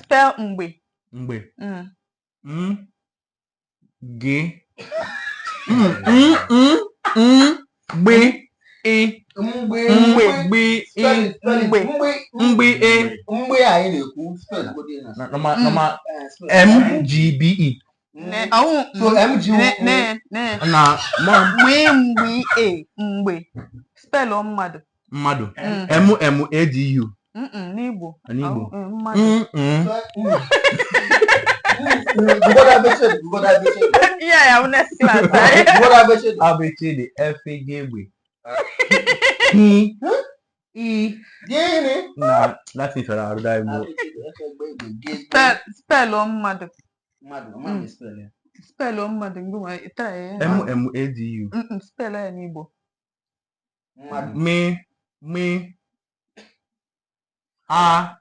Spell mgbe. Mgbe. G. Mgbe. E. Mgbe. E. Mgbe anyị na-ekwu spell Normal MGBE. So MG Na mgbe. Spell mmadụ. Mmadụ. MMADU. N'Igbo. N'Igbo. Mmadụ. Yeah, ya next class. ABCD FGB. Na Latin fara aruda Igbo. Spell mmadụ. Spell mmadụ ngwa try. MMADU. Spell ya n'Igbo. Me a